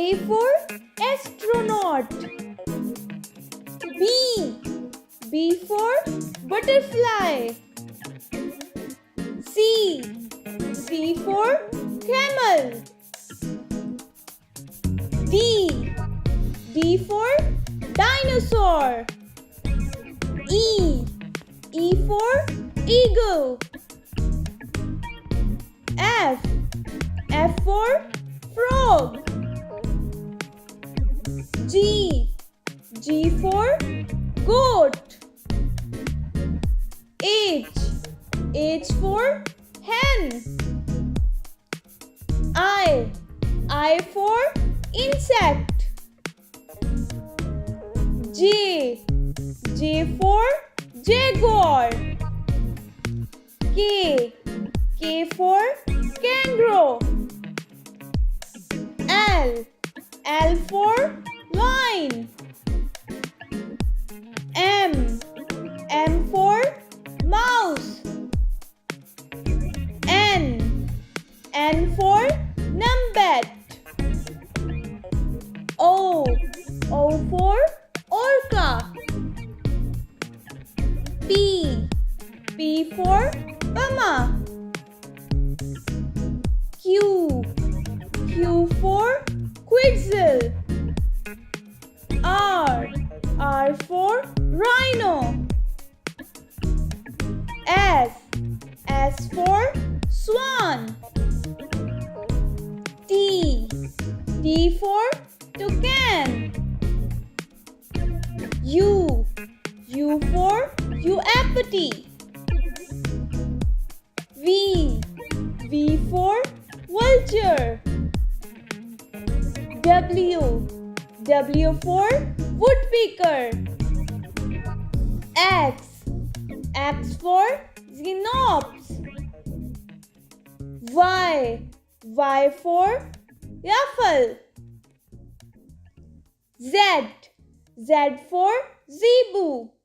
A for astronaut. B. B for butterfly. C. C for camel. D. D for dinosaur. E. E for eagle. F. F for frog. G. G for goat. H. H for hen. I for insect. J. J for jaguar. K. K for kangaroo. L. L for lion. M. M for mouse. N. N for numbat. O. O for orca. P. P for puma. Q. Q for quetzal. R. R for rhino. S. S for swan. T. T for toucan. U. U for uapity. V. V for vulture. W. W for woodpecker. X. X for xenops. Y. Y for yaffle. Z. Z for zebu.